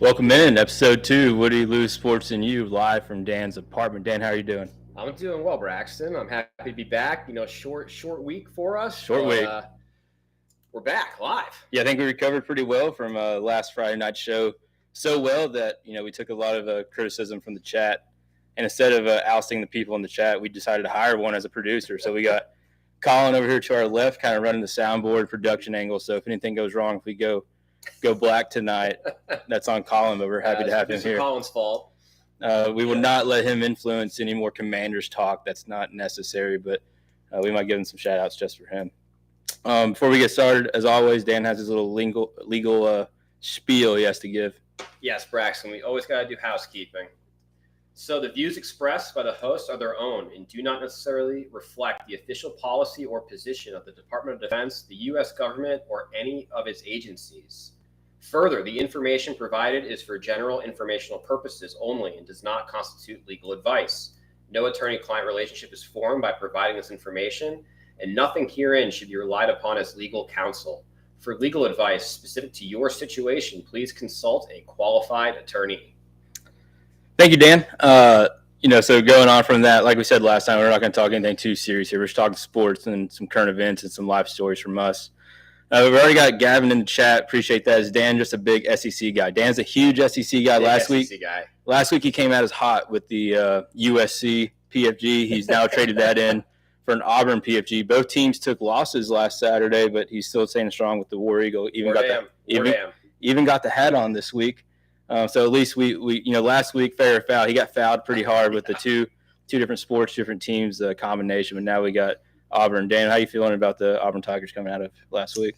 Welcome in, episode 2, Woody Lou Sports and You, live from Dan's apartment. Dan, how are you doing? I'm doing well, Braxton. I'm happy to be back. Short week for us. Short week. We're back live. Yeah, I think we recovered pretty well from last Friday night show. So well that, we took a lot of criticism from the chat. And instead of ousting the people in the chat, we decided to hire one as a producer. So we got Colin over here to our left, kind of running the soundboard production angle. So if anything goes wrong, if we go black tonight, that's on Colin, but we're happy to have him here. Colin's fault. We will not let him influence any more Commanders talk. That's not necessary, but we might give him some shout-outs just for him. Before we get started, as always, Dan has his little legal spiel he has to give. Yes, Braxton, we always got to do housekeeping. So the views expressed by the host are their own and do not necessarily reflect the official policy or position of the Department of Defense, the U.S. government, or any of its agencies. Further, the information provided is for general informational purposes only and does not constitute legal advice. No attorney-client relationship is formed by providing this information, and nothing herein should be relied upon as legal counsel. For legal advice specific to your situation, please consult a qualified attorney. Thank you, Dan. So going on from that, like we said last time, we're not going to talk anything too serious here. We're just talking sports and some current events and some live stories from us. We've already got Gavin in the chat. Appreciate that. Is Dan just a big SEC guy? Dan's a huge SEC guy. Last week he came out as hot with the USC PFG. He's now traded that in for an Auburn PFG. Both teams took losses last Saturday, but he's still staying strong with the War Eagle. Even got the hat on this week. So at least we last week, fair or foul, he got fouled pretty hard with the two different sports, different teams combination. But now we got Auburn. Dan, how you feeling about the Auburn Tigers coming out of last week?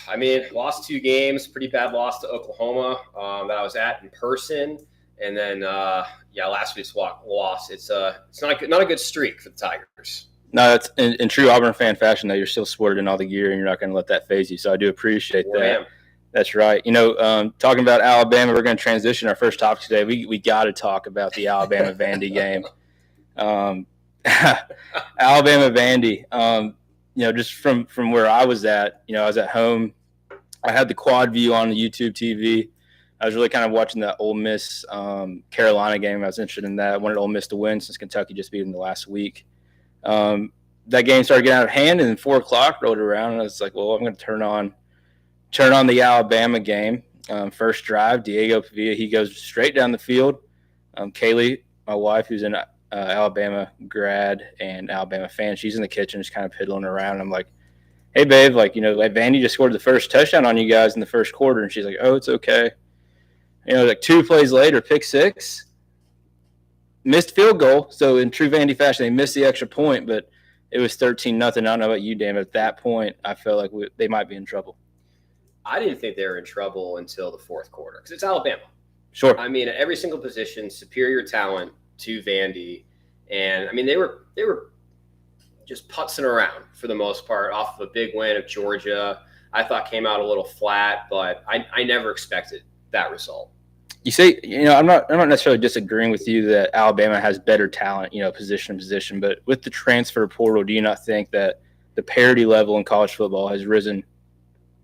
I mean, lost 2 games, pretty bad loss to Oklahoma that I was at in person, and then last week's loss. It's not a good streak for the Tigers. No, it's in true Auburn fan fashion that you're still sported in all the gear and you're not going to let that phase you. So I do appreciate that. Man. That's right. Talking about Alabama, we're going to transition our first topic today. We got to talk about the Alabama Vandy game. Alabama Vandy. Just from where I was at, I was at home. I had the quad view on the YouTube TV. I was really kind of watching that Ole Miss Carolina game. I was interested in that. I wanted Ole Miss to win since Kentucky just beat them the last week. That game started getting out of hand, and then 4 o'clock rolled around, and I was like, well, I'm going to turn on the Alabama game. First drive, Diego Pavia, he goes straight down the field. Kaylee, my wife, who's an Alabama grad and Alabama fan, she's in the kitchen just kind of piddling around. I'm like, hey, babe, Vandy just scored the first touchdown on you guys in the first quarter. And she's like, oh, it's okay. 2 plays later, pick 6, missed field goal. So in true Vandy fashion, they missed the extra point, but it was 13-0. I don't know about you, Dan, but at that point, I felt like they might be in trouble. I didn't think they were in trouble until the fourth quarter because it's Alabama. Sure. I mean, at every single position, superior talent to Vandy. And, I mean, they were just putzing around for the most part off of a big win of Georgia. I thought came out a little flat, but I never expected that result. You say, I'm not necessarily disagreeing with you that Alabama has better talent, position, but with the transfer portal, do you not think that the parity level in college football has risen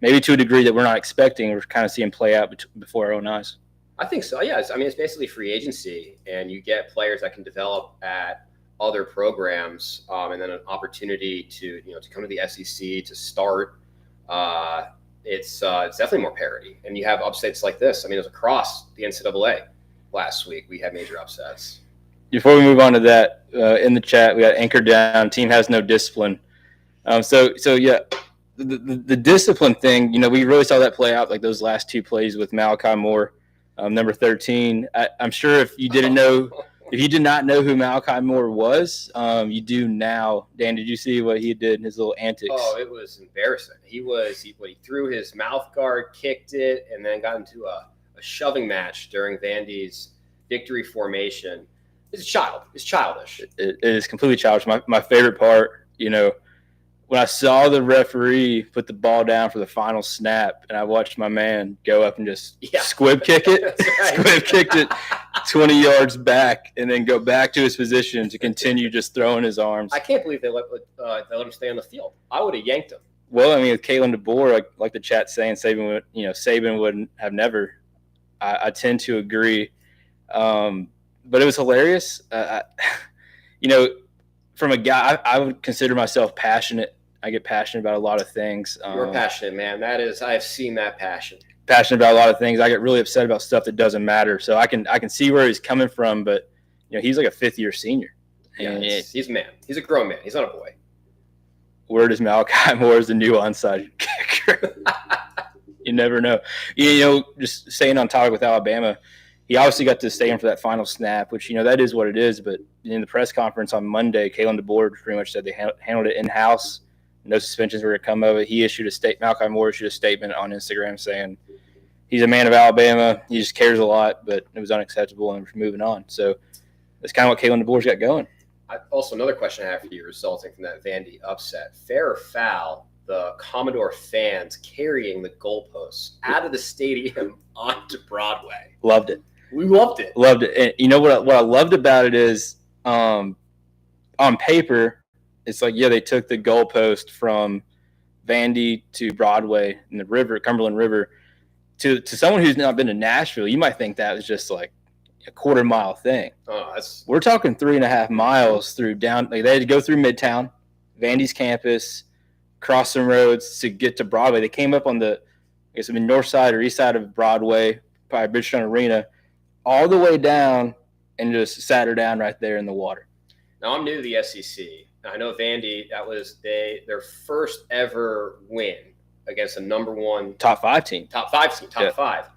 maybe to a degree that we're not expecting, we're kind of seeing play out before our own eyes? I think so, yeah. It's basically free agency, and you get players that can develop at other programs, and then an opportunity to come to the SEC to start. It's definitely more parity, and you have upsets like this. I mean, it was across the NCAA last week. We had major upsets. Before we move on to that, in the chat, we got Anchor Down. Team has no discipline. So yeah. The discipline thing, we really saw that play out like those last 2 plays with Malachi Moore, number 13. I'm sure if you did not know who Malachi Moore was, you do now. Dan, did you see what he did in his little antics? Oh, it was embarrassing. He threw his mouth guard, kicked it, and then got into a shoving match during Vandy's victory formation. It's childish. It is completely childish. My favorite part, when I saw the referee put the ball down for the final snap, and I watched my man go up and just squib kick it, right. Squib kicked it 20 yards back, and then go back to his position to continue just throwing his arms. I can't believe they let him stay on the field. I would have yanked him. Well, I mean, with Kalen DeBoer, like the chat's saying, Saban would have never. I tend to agree. But it was hilarious. You know, from a guy, I would consider myself passionate. I get passionate about a lot of things. You're passionate, man. That is, I have seen that passion. Passionate about a lot of things. I get really upset about stuff that doesn't matter. So I can see where he's coming from, but he's like a 5th-year senior. Yeah, he's a man. He's a grown man. He's not a boy. Where does Malachi Moore is the new onside kicker? You never know. Just staying on topic with Alabama, he obviously got to stay in for that final snap, which, that is what it is. But in the press conference on Monday, Kalen DeBoer pretty much said they handled it in-house. No suspensions were going to come of it. Malachi Moore issued a statement on Instagram saying he's a man of Alabama. He just cares a lot, but it was unacceptable, and we're moving on. So that's kind of what Kalen DeBoer's got going. Also, another question I have for you resulting from that Vandy upset. Fair or foul, the Commodore fans carrying the goalposts out of the stadium onto Broadway? Loved it. We loved it. Loved it. And what I loved about it is on paper, it's like, they took the goalpost from Vandy to Broadway in the river, Cumberland River. To someone who's not been to Nashville, you might think that was just like a quarter-mile thing. We're talking 3.5 miles through down. Like, they had to go through Midtown, Vandy's campus, cross some roads to get to Broadway. They came up on the north side or east side of Broadway by Bridgestone Arena, all the way down, and just sat her down right there in the water. Now, I'm new to the SEC. I know Vandy, that was their first ever win against a number 1 top 5 team. Top 5.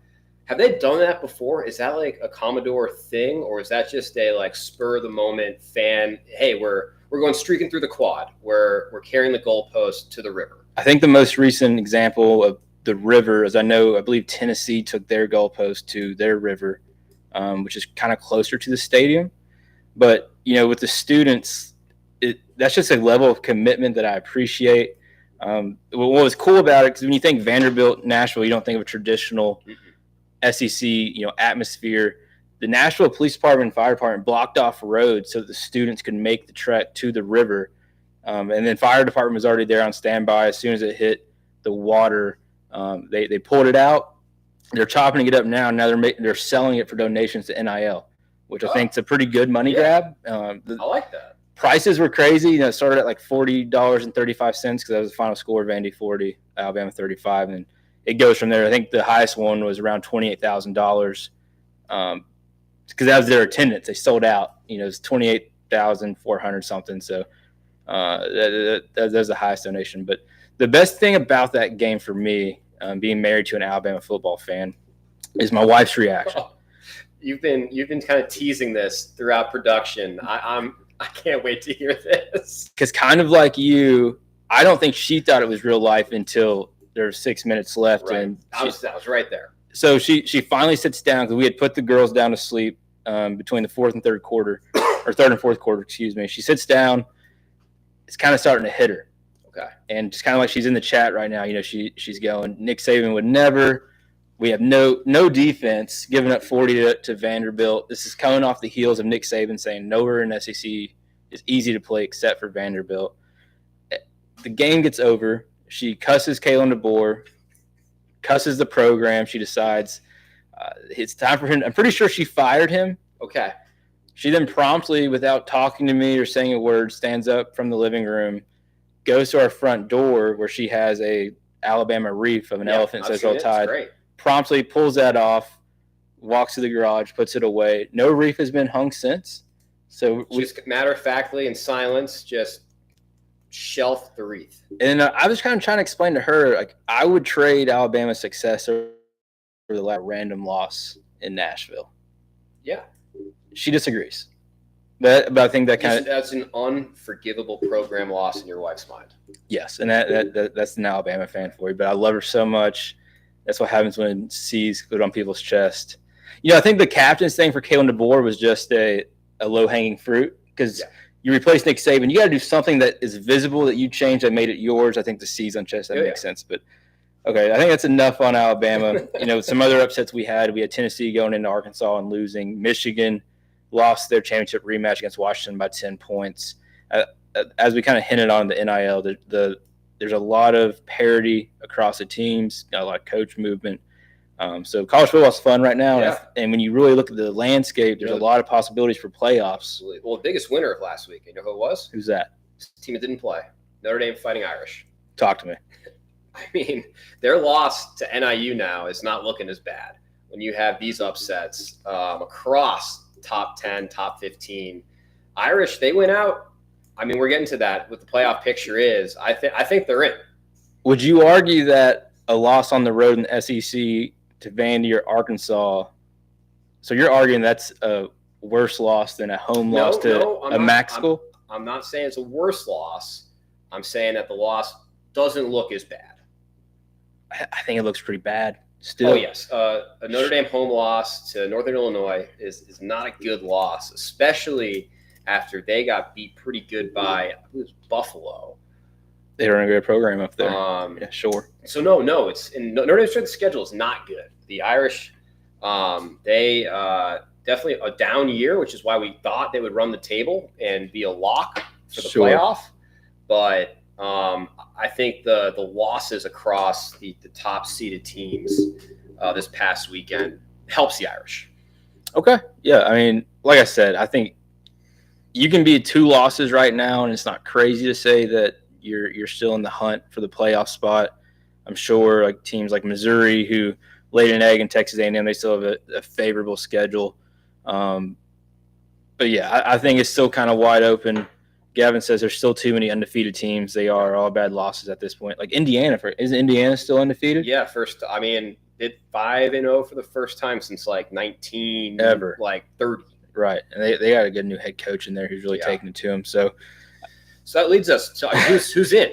Have they done that before? Is that like a Commodore thing, or is that just a like spur of the moment fan? Hey, we're going streaking through the quad. We're carrying the goalpost to the river. I think the most recent example of the river is I believe Tennessee took their goalpost to their river, which is kind of closer to the stadium. But with the students, that's just a level of commitment that I appreciate. What was cool about it, because when you think Vanderbilt, Nashville, you don't think of a traditional SEC, atmosphere. The Nashville Police Department and Fire Department blocked off roads so that the students could make the trek to the river. And then Fire Department was already there on standby. As soon as it hit the water, they pulled it out. They're chopping it up now. Now they're selling it for donations to NIL, which I think is a pretty good money grab. I like that. Prices were crazy. It started at like $40.35 because that was the final score. Vandy 40, Alabama 35, and it goes from there. I think the highest one was around $28,000 because that was their attendance. They sold out. It was 28,400 something. So that was the highest donation. But the best thing about that game for me, being married to an Alabama football fan, is my wife's reaction. You've been kind of teasing this throughout production. I can't wait to hear this. Because kind of like you, I don't think she thought it was real life until there were 6 minutes left. Right. And I was right there. So she finally sits down because we had put the girls down to sleep between the third and fourth quarter, excuse me. She sits down. It's kind of starting to hit her. Okay. And just kind of like she's in the chat right now, she's going, Nick Saban would never. We have no defense, giving up 40 to Vanderbilt. This is coming off the heels of Nick Saban saying nowhere in SEC is easy to play except for Vanderbilt. The game gets over. She cusses Kalen DeBoer, cusses the program. She decides it's time for him. I'm pretty sure she fired him. Okay. She then promptly, without talking to me or saying a word, stands up from the living room, goes to our front door where she has a Alabama wreath of an elephant says "Roll Tide." Great. Promptly pulls that off, walks to the garage, puts it away. No wreath has been hung since. So just matter-of-factly in silence, just shelf the wreath. And I was kind of trying to explain to her, like, I would trade Alabama's success over the random loss in Nashville. Yeah. She disagrees. But I think that's an unforgivable program loss in your wife's mind. Yes, and that's an Alabama fan for you. But I love her so much. That's what happens when C's go on people's chest. I think the captain's thing for Kalen DeBoer was just a low-hanging fruit because you replace Nick Saban. You got to do something that is visible that you changed that made it yours. I think the C's on chest, that makes sense. But, okay, I think that's enough on Alabama. Some other upsets we had Tennessee going into Arkansas and losing. Michigan lost their championship rematch against Washington by 10 points. As we kind of hinted on the NIL, there's a lot of parity across the teams, got a lot of coach movement. So college football is fun right now, Yeah. and when you really look at the landscape, there's a lot of possibilities for playoffs. Absolutely. Well, the biggest winner of last week, you know who it was? Who's that? The team that didn't play. Notre Dame Fighting Irish. Talk to me. I mean, their loss to NIU now is not looking as bad when you have these upsets across top 10, top 15. Irish, they went out. I mean, we're getting to that. What the playoff picture is, I think they're in. Would you argue that a loss on the road in the SEC to Vandy or Arkansas, so you're arguing that's a worse loss than a home loss to a MAC school? I'm not saying it's a worse loss. I'm saying that the loss doesn't look as bad. I think it looks pretty bad still. Oh, yes. A Notre Dame home loss to Northern Illinois is not a good loss, especially after they got beat pretty good by, I believe it was Buffalo. They run a great program up there. Yeah, sure. So, no, it's in Notre Dame's strength of schedule is not good. The Irish, they definitely a down year, which is why we thought they would run the table and be a lock for the playoff. But I think the losses across the top seeded teams this past weekend helps the Irish. Okay. Yeah. I mean, like I said, I think you can be 2 losses right now, and it's not crazy to say that you're still in the hunt for the playoff spot. I'm sure like teams like Missouri, who laid an egg in Texas A&M, they still have a favorable schedule. But yeah, I think it's still kind of wide open. Gavin says there's still too many undefeated teams. They are all bad losses at this point. Like Indiana, isn't Indiana still undefeated? Yeah, did 5-0 for the first time since like 30. Right, and they got a good new head coach in there who's really taking it to him. So that leads us to who's in.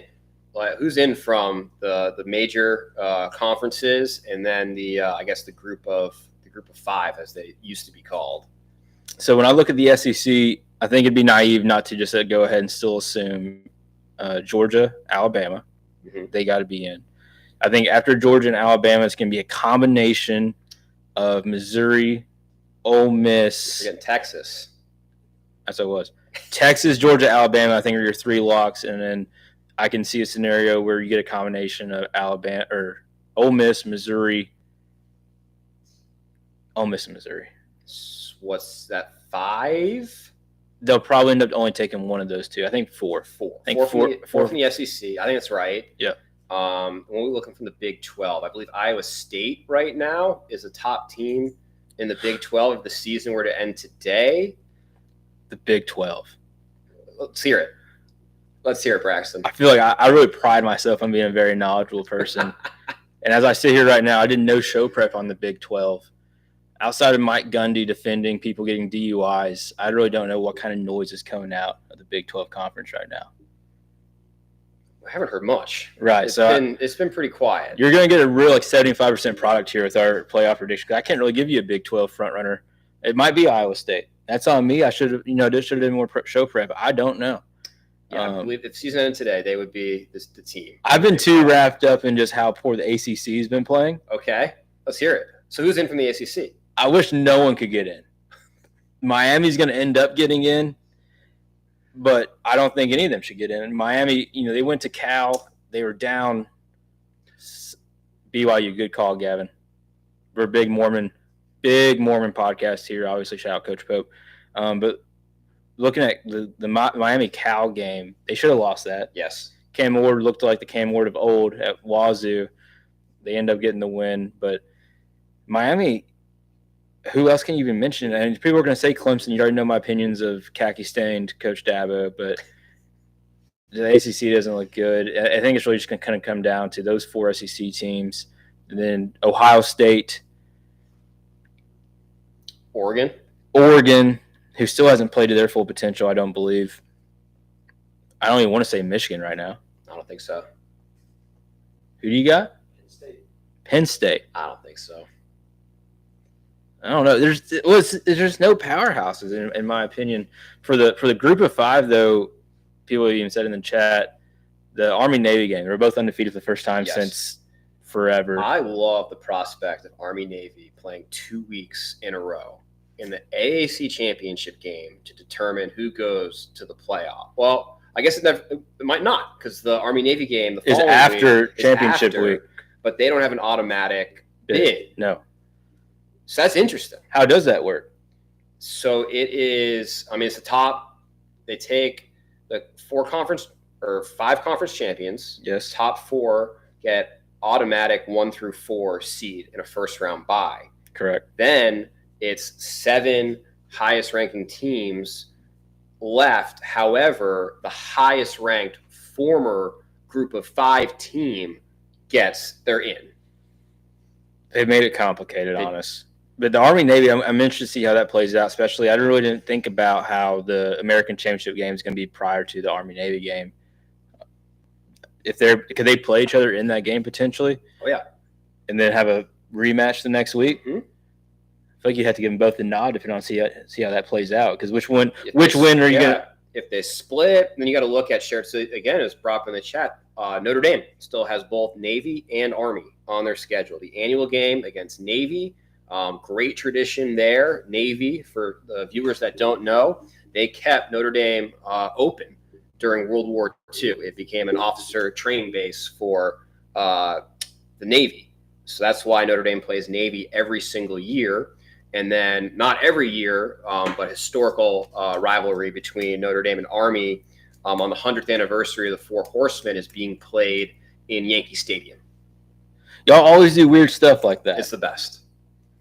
Like, who's in from the major conferences, and then the group of 5 as they used to be called. So when I look at the SEC, I think it'd be naive not to just go ahead and still assume Georgia, Alabama. Mm-hmm. They got to be in. I think after Georgia and Alabama, it's going to be a combination of Missouri, Ole Miss. You're getting Texas. That's what it was. Texas, Georgia, Alabama, I think are your 3 locks, and then I can see a scenario where you get a combination of Alabama or Ole Miss, Missouri, Ole Miss, and Missouri. What's that, 5? They'll probably end up only taking one of those 2. I think 4. 4. I think 4 from the SEC. I think that's right. Yeah. When we're looking from the Big 12, I believe Iowa State right now is a top team in the Big 12 if the season were to end today. The Big 12. Let's hear it. Braxton. I feel like I really pride myself on being a very knowledgeable person. And as I sit here right now, I did no show prep on the Big 12. Outside of Mike Gundy defending people getting DUIs, I really don't know what kind of noise is coming out of the Big 12 conference right now. I haven't heard much. Right. It's been pretty quiet. You're going to get a real 75% product here with our playoff prediction. I can't really give you a Big 12 front runner. It might be Iowa State. That's on me. I should have, this should have been more show prep. I don't know. Yeah, I believe if season ended today, they would be the team. I've been too wrapped up in just how poor the ACC has been playing. Okay, let's hear it. So who's in from the ACC? I wish no one could get in. Miami's going to end up getting in, but I don't think any of them should get in. Miami, they went to Cal. They were down. BYU, good call, Gavin. We're a big Mormon podcast here. Obviously, shout out Coach Pope. But looking at the Miami Cal game, they should have lost that. Yes. Cam Ward looked like the Cam Ward of old at Wazoo. They end up getting the win. But Miami, who else can you even mention? And people are going to say Clemson. You already know my opinions of khaki-stained Coach Dabo, but the ACC doesn't look good. I think it's really just going to kind of come down to those 4 SEC teams. And then Ohio State. Oregon, who still hasn't played to their full potential, I don't believe. I don't even want to say Michigan right now. I don't think so. Who do you got? Penn State. I don't think so. I don't know. There's no powerhouses in my opinion. For the group of 5 though, people even said in the chat, the Army-Navy game. They're both undefeated for the first time since forever. I love the prospect of Army-Navy playing 2 weeks in a row in the AAC championship game to determine who goes to the playoff. Well, I guess it might not, because the Army-Navy game is after championship week. But they don't have an automatic bid. No. So that's interesting. How does that work? So it is, it's the top. They take the 5 conference champions. Yes. Top 4 get automatic 1 through 4 seed in a first round bye. Correct. Then it's 7 highest ranking teams left. However, the highest ranked former group of 5 team they're in. They made it complicated, honest. But the Army Navy, I'm interested to see how that plays out. Especially, I really didn't think about how the American Championship game is going to be prior to the Army Navy game. Could they play each other in that game potentially? Oh yeah, and then have a rematch the next week. Mm-hmm. I feel like you have to give them both the nod if you don't see how that plays out. Because which win are you going to? If they split, then you got to look at shared. So again, as brought up in the chat, Notre Dame still has both Navy and Army on their schedule. The annual game against Navy, great tradition there. Navy, for the viewers that don't know, they kept Notre Dame open during World War II. It became an officer training base for the Navy. So that's why Notre Dame plays Navy every single year. And then not every year, but historical rivalry between Notre Dame and Army on the 100th anniversary of the Four Horsemen is being played in Yankee Stadium. Y'all always do weird stuff like that. It's the best.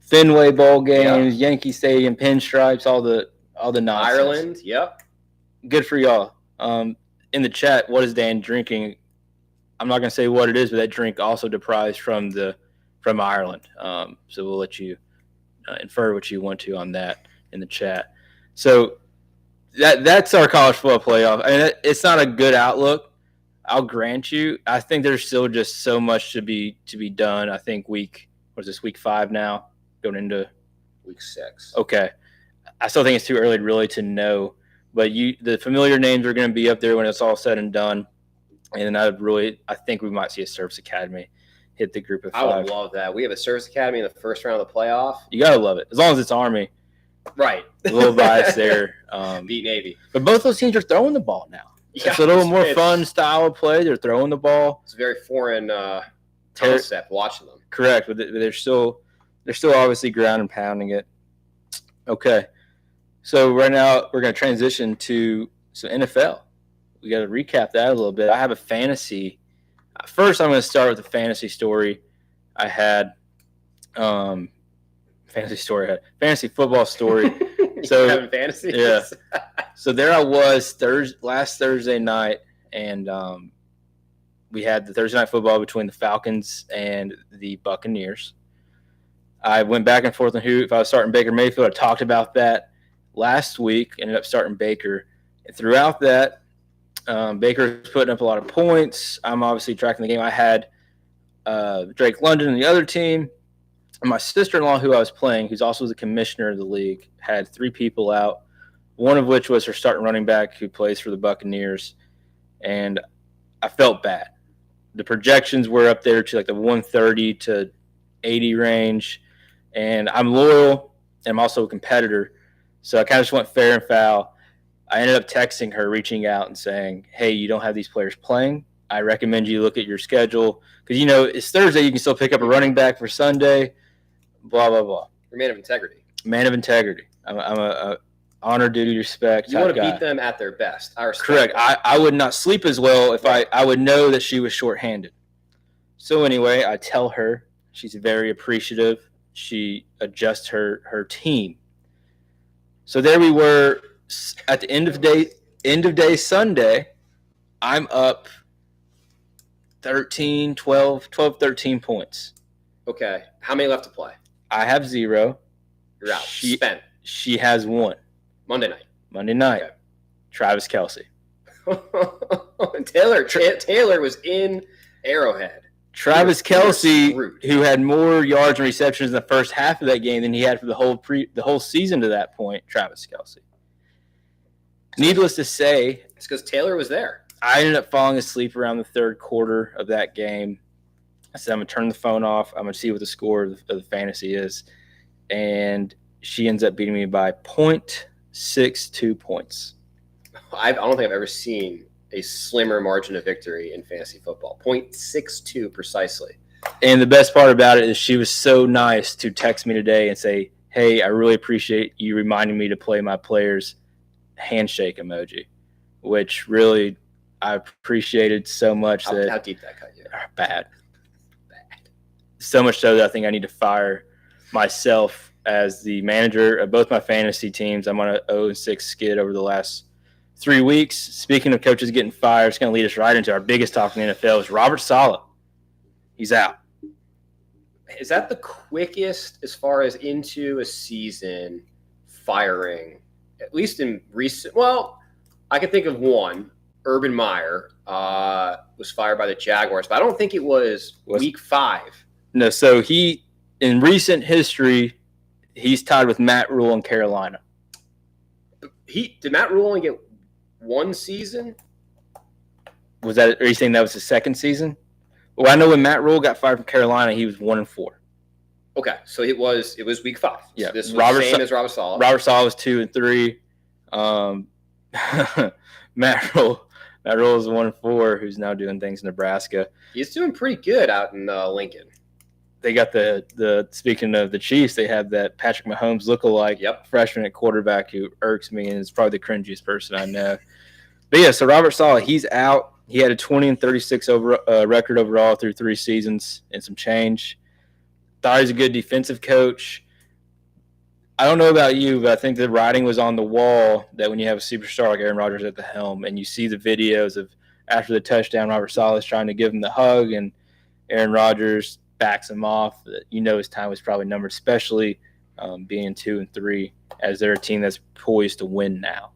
Fenway Bowl games, Yankee Stadium, pinstripes, all the nonsense. Ireland, yep. Good for y'all. In the chat, what is Dan drinking? I'm not going to say what it is, but that drink also deprived from Ireland. So we'll let you infer what you want to on that in the chat. So that's our college football playoff. I mean, it's not a good outlook, I'll grant you. I think there's still just so much to be done. I think week 5 now, going into week 6. Okay. I still think it's too early really to know, but the familiar names are going to be up there when it's all said and done. And I think we might see a Service Academy hit the group of 5. I would love that. We have a Service Academy in the first round of the playoff. You got to love it. As long as it's Army. Right. A little bias there. Beat Navy. But both those teams are throwing the ball now. Yeah, it's a little more fun style of play. They're throwing the ball. It's a very foreign concept watching them. Correct, but they're still obviously ground and pounding it. Okay. So right now we're going to transition to some NFL. We got to recap that a little bit. I have a fantasy. First, I'm going to start with a fantasy story I had. Fantasy football story. So having fantasy? Yeah. So there I was last Thursday night, and we had the Thursday night football between the Falcons and the Buccaneers. I went back and forth on who, if I was starting Baker Mayfield. I talked about that last week, ended up starting Baker. And throughout that, Baker was putting up a lot of points. I'm obviously tracking the game. I had Drake London and the other team. And my sister-in-law, who I was playing, who's also the commissioner of the league, had 3 people out, one of which was her starting running back who plays for the Buccaneers. And I felt bad. The projections were up there to like the 130 to 80 range. And I'm loyal, and I'm also a competitor. So I kind of just went fair and foul. I ended up texting her, reaching out and saying, hey, you don't have these players playing. I recommend you look at your schedule. Because, it's Thursday. You can still pick up a running back for Sunday, blah, blah, blah. You're a man of integrity. Man of integrity. I'm a honor, duty, respect. You want to beat them at their best. I respect Correct. I would not sleep as well if I would know that she was shorthanded. So anyway, I tell her. She's very appreciative. She adjusts her team. So there we were at the end of day Sunday. I'm up 13 points. Okay. How many left to play? I have 0. You're out. Spent. She has 1. Monday night. Okay. Travis Kelce. Taylor was in Arrowhead. Travis Kelce, who had more yards and receptions in the first half of that game than he had for the whole season to that point. Travis Kelce. Needless to say, it's because Taylor was there. I ended up falling asleep around the third quarter of that game. I said, I'm going to turn the phone off. I'm going to see what the score of the fantasy is. And she ends up beating me by 0.62 points. I don't think I've ever seen a slimmer margin of victory in fantasy football. 0.62 precisely. And the best part about it is she was so nice to text me today and say, hey, I really appreciate you reminding me to play my players' handshake emoji, which really I appreciated so much. How deep that cut you? Bad. So much so that I think I need to fire myself as the manager of both my fantasy teams. I'm on a 0-6 skid over the last 3 weeks. Speaking of coaches getting fired, it's going to lead us right into our biggest talk in the NFL is Robert Saleh. He's out. Is that the quickest as far as into a season firing, at least in recent? Well, I can think of one. Urban Meyer was fired by the Jaguars, but I don't think it was week 5. No, so he, in recent history, he's tied with Matt Rule in Carolina. Did Matt Rule only get one season? Are you saying that was his second season? Well, I know when Matt Rule got fired from Carolina, he was 1-4. Okay, so it was week 5. Yeah, so this was the same as Robert Saleh. Robert Saleh was 2-3. Matt Rule is 1-4, who's now doing things in Nebraska. He's doing pretty good out in Lincoln. They got the speaking of the Chiefs, they have that Patrick Mahomes lookalike freshman at quarterback who irks me and is probably the cringiest person I know. But yeah, so Robert Saleh, he's out. He had a 20-36 record overall through 3 seasons and some change. Thought he was a good defensive coach. I don't know about you, but I think the writing was on the wall that when you have a superstar like Aaron Rodgers at the helm and you see the videos of after the touchdown, Robert Saleh is trying to give him the hug and Aaron Rodgers backs him off, you know his time was probably numbered, especially being 2-3 as they're a team that's poised to win now.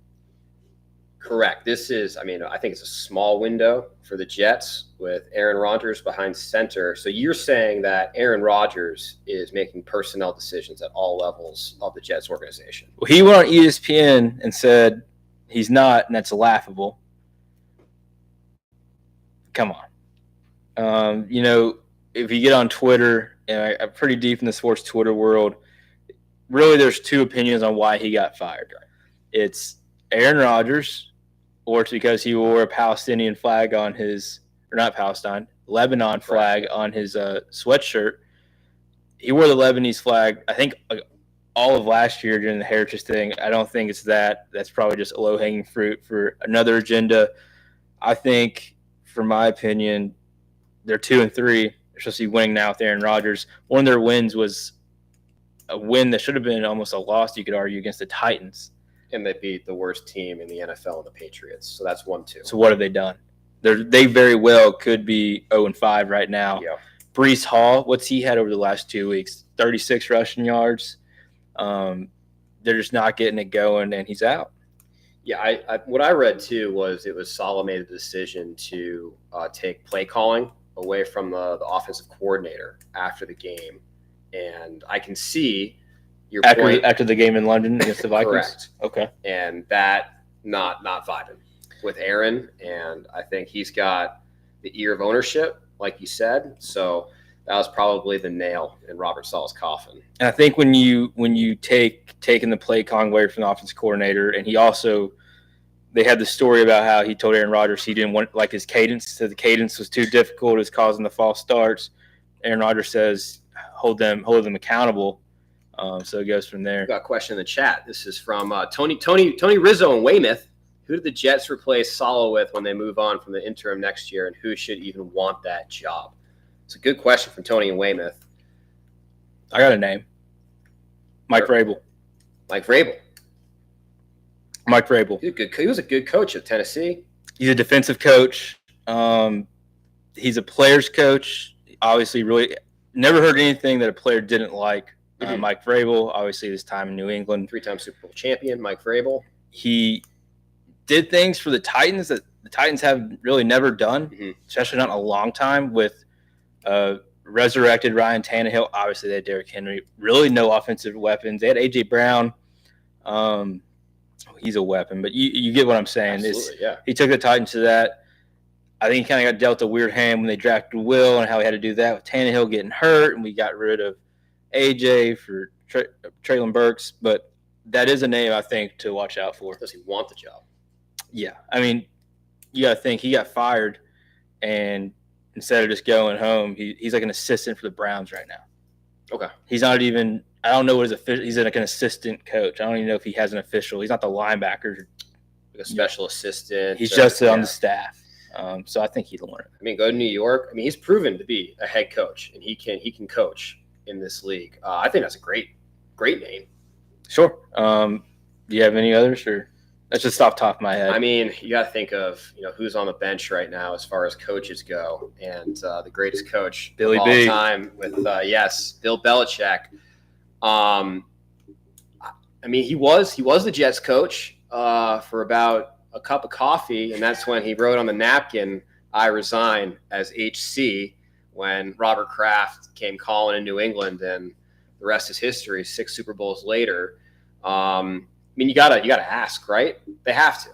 Correct. This is, I think it's a small window for the Jets with Aaron Rodgers behind center. So you're saying that Aaron Rodgers is making personnel decisions at all levels of the Jets organization? Well, he went on ESPN and said he's not, and that's laughable. Come on. If you get on Twitter, and I'm pretty deep in the sports Twitter world, really there's 2 opinions on why he got fired. It's Aaron Rodgers, or it's because he wore a Palestinian flag on his – or not Palestine, Lebanon flag on his sweatshirt. He wore the Lebanese flag, I think, all of last year during the Heritage thing. I don't think it's that. That's probably just a low-hanging fruit for another agenda. I think, from my opinion, they're 2-3. They're supposed to be winning now with Aaron Rodgers. One of their wins was a win that should have been almost a loss, you could argue, against the Titans. And they beat the worst team in the NFL, the Patriots. So that's 1-2. So what have they done? They very well could be 0-5 right now. Yeah. Breece Hall, what's he had over the last 2 weeks? 36 rushing yards. They're just not getting it going, and he's out. Yeah, what I read too was it was Saleh made a decision to take play calling away from the offensive coordinator after the game, and I can see your point after the game in London against the Vikings. Correct. Okay, and that not vibing with Aaron, and I think he's got the ear of ownership, like you said. So that was probably the nail in Robert Saleh's coffin. And I think when you taking the play calling away from the offensive coordinator, and they had the story about how he told Aaron Rodgers he didn't want his cadence. So the cadence was too difficult. It was causing the false starts. Aaron Rodgers says, hold them accountable. So it goes from there. We've got a question in the chat. This is from Tony Rizzo in Weymouth. Who did the Jets replace Saleh with when they move on from the interim next year, and who should even want that job? It's a good question from Tony in Weymouth. I got a name. Mike Vrabel. Mike Vrabel. He was a good coach at Tennessee. He's a defensive coach. He's a player's coach. Obviously, really never heard anything that a player didn't like. Mike Vrabel, obviously, his time in New England. 3-time Super Bowl champion, Mike Vrabel. He did things for the Titans that the Titans have really never done, especially not in a long time, with resurrected Ryan Tannehill. Obviously, they had Derrick Henry. Really no offensive weapons. They had A.J. Brown. He's a weapon, but you get what I'm saying. Absolutely, yeah. He took the Titans to that. I think he kind of got dealt a weird hand when they drafted Will and how he had to do that with Tannehill getting hurt, and we got rid of AJ for Traylon Burks. But that is a name, I think, to watch out for. Does he want the job? Yeah. I mean, you got to think he got fired, and instead of just going home. He's like an assistant for the Browns right now. Okay. He's not even – I don't know what his official – he's like an assistant coach. I don't even know if he has an official. He's not the linebacker. Like a special assistant. He's just on the staff. So I think he'd learn it. I mean, go to New York. I mean, he's proven to be a head coach, and he can coach in this league. I think that's a great name. Sure. Do you have any others, or that's just off the top of my head? I mean, you got to think of who's on the bench right now as far as coaches go, and the greatest coach Billy of all B. time with Bill Belichick. I mean, he was the Jets coach for about a cup of coffee, and that's when he wrote on the napkin, "I resign" as HC, when Robert Kraft came calling in New England, and the rest is history. 6 Super Bowls later. I mean, you gotta ask, right? They have to.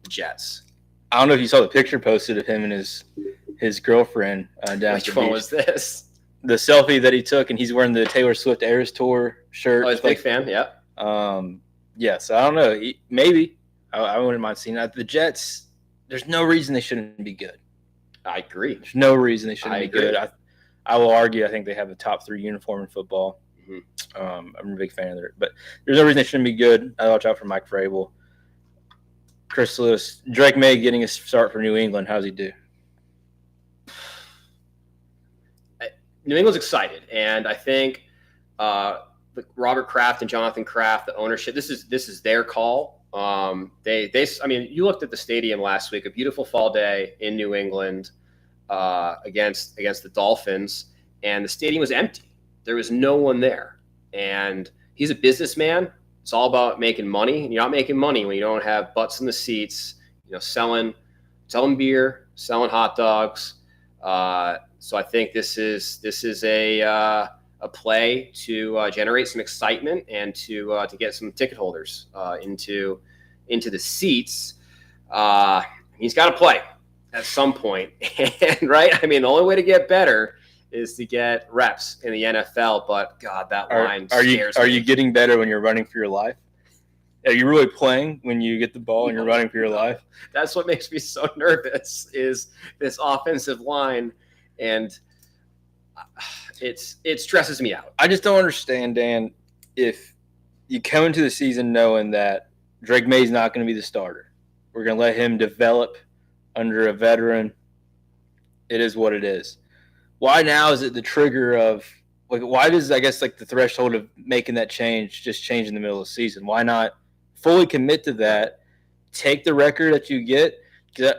The Jets. I don't know if you saw the picture posted of him and his girlfriend down. Which one was this? The selfie that he took, and he's wearing the Taylor Swift Eras Tour shirt. Oh, he's a big fan. Yeah. Yeah. So I don't know. Maybe I wouldn't mind seeing that. The Jets. There's no reason they shouldn't be good. I agree. There's no reason they shouldn't be agree. good. I will argue. I think they have the top 3 uniform in football. Mm-hmm. I'm a big fan of it, but there's no reason they shouldn't be good. I watch out for Mike Vrabel, Chris Lewis, Drake May getting a start for New England. How's he do? New England's excited, and I think Robert Kraft and Jonathan Kraft, the ownership, this is their call. I mean, you looked at the stadium last week, a beautiful fall day in New England against the Dolphins, and the stadium was empty. There was no one there, and he's a businessman. It's all about making money, and you're not making money when you don't have butts in the seats. Selling beer, selling hot dogs. So I think this is a play to generate some excitement and to get some ticket holders into the seats. He's got to play at some point, and right. I mean, the only way to get better is to get reps in the NFL. But God, that line scares me. Are you getting better when you're running for your life? Are you really playing when you get the ball and you're running for your life? That's what makes me so nervous. Is this offensive line. And it stresses me out. I just don't understand, Dan, if you come into the season knowing that Drake May's not going to be the starter. We're going to let him develop under a veteran. It is what it is. Why now is it the trigger of why does the threshold of making that change just change in the middle of the season? Why not fully commit to that, take the record that you get? Because,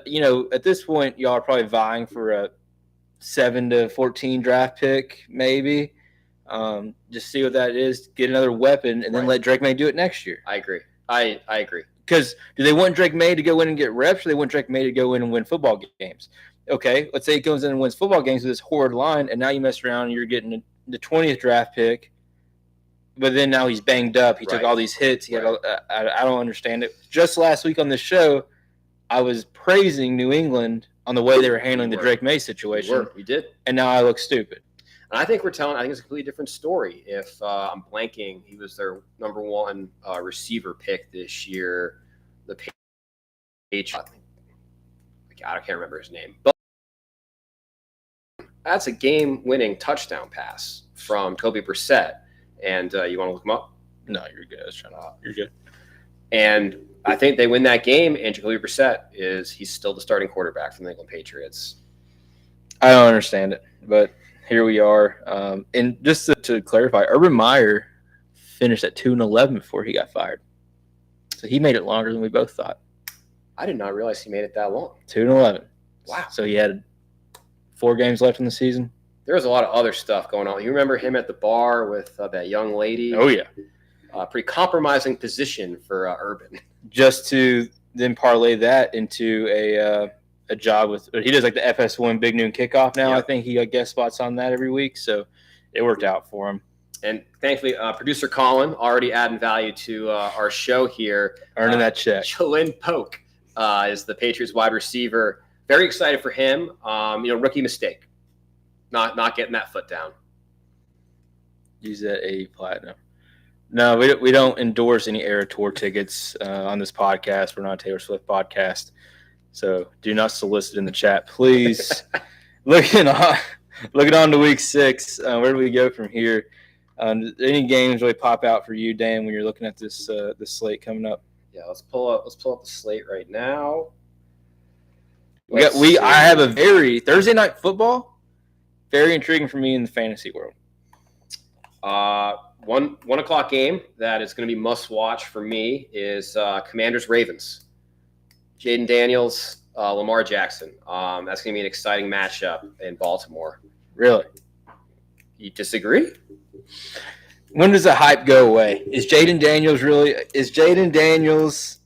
at this point, y'all are probably vying for a 7 to 14 draft pick, maybe. Just see what that is. Get another weapon, and then let Drake May do it next year. I agree. I agree. Because do they want Drake May to go in and get reps, or do they want Drake May to go in and win football games? Okay, let's say he goes in and wins football games with this horrid line, and now you mess around and you're getting the 20th draft pick, but then now he's banged up. He took all these hits. I don't understand it. Just last week on this show, I was praising New England on the way they were handling the Drake May situation. We did. And now I look stupid. And I think it's a completely different story. If I'm blanking, he was their number 1 receiver pick this year. The Patriots. I can't remember his name. But that's a game-winning touchdown pass from Kobe Brissett. And you want to look him up? No, you're good. I was trying to. You're good. And I think they win that game, and Jacoby Brissett he's still the starting quarterback for the New England Patriots. I don't understand it, but here we are. And just to clarify, Urban Meyer finished at 2-11 before he got fired. So he made it longer than we both thought. I did not realize he made it that long. 2-11. Wow. So he had 4 games left in the season. There was a lot of other stuff going on. You remember him at the bar with that young lady? Oh, yeah. Pretty compromising position for Urban. Just to then parlay that into a job with – he does like the FS1 Big Noon Kickoff now. Yep. I think he got guest spots on that every week. So it worked out for him. And thankfully, producer Colin already adding value to our show here. Earning that check. Jalin Polk is the Patriots wide receiver. Very excited for him. Rookie mistake. Not getting that foot down. Use that A platinum. No, we don't endorse any Era Tour tickets on this podcast. We're not a Taylor Swift podcast. So do not solicit in the chat, please. looking on to week 6, where do we go from here? Any games really pop out for you, Dan, when you're looking at this slate coming up? Yeah, let's pull up the slate right now. I have a very Thursday night football, very intriguing for me in the fantasy world. 1 o'clock game that is going to be must watch for me is Commanders Ravens. Jaden Daniels, Lamar Jackson. That's going to be an exciting matchup in Baltimore. Really? You disagree? When does the hype go away? Is Jaden Daniels?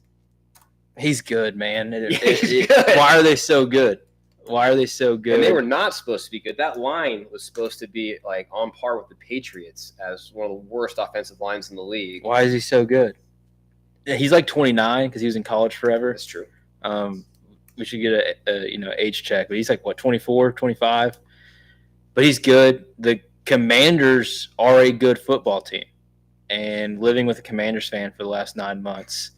He's good, man. Good. Why are they so good? Why are they so good? And they were not supposed to be good. That line was supposed to be like on par with the Patriots as one of the worst offensive lines in the league. Why is he so good? Yeah, he's like 29 because he was in college forever. That's true. We should get a age check, but he's like 24, 25. But he's good. The Commanders are a good football team, and living with a Commanders fan for the last 9 months,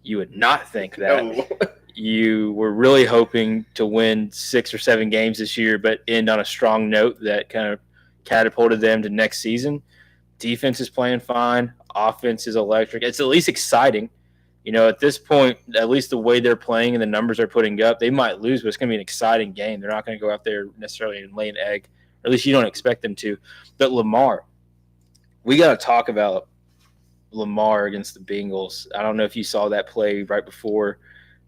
you would not think that. No. You were really hoping to win 6 or 7 games this year, but end on a strong note that kind of catapulted them to next season. Defense is playing fine. Offense is electric. It's at least exciting. At this point, at least the way they're playing and the numbers they're putting up, they might lose, but it's going to be an exciting game. They're not going to go out there necessarily and lay an egg, or at least you don't expect them to. But Lamar, we got to talk about Lamar against the Bengals. I don't know if you saw that play right before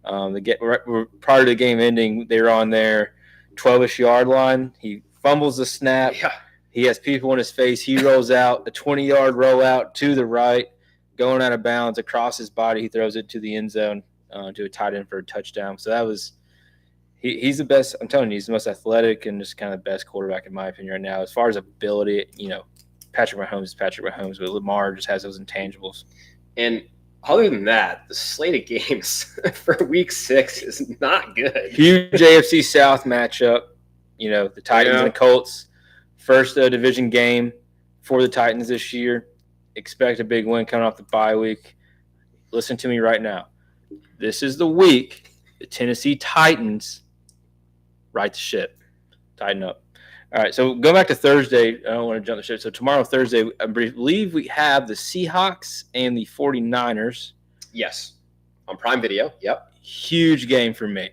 prior to the game ending. They were on their 12-ish yard line. He fumbles the snap. Yeah. He has people in his face. He rolls out a 20-yard rollout to the right, going out of bounds across his body. He throws it to the end zone to a tight end for a touchdown. So that was he's the best. I'm telling you, he's the most athletic and just kind of the best quarterback in my opinion right now. As far as ability, Patrick Mahomes is Patrick Mahomes, but Lamar just has those intangibles. And other than that, the slate of games for week 6 is not good. Huge AFC South matchup. The Titans and the Colts. First division game for the Titans this year. Expect a big win coming off the bye week. Listen to me right now. This is the week the Tennessee Titans right the ship. Tighten up. All right, so go back to Thursday. I don't want to jump the ship. So tomorrow, Thursday, I believe we have the Seahawks and the 49ers. Yes. On Prime Video. Yep. Huge game for me.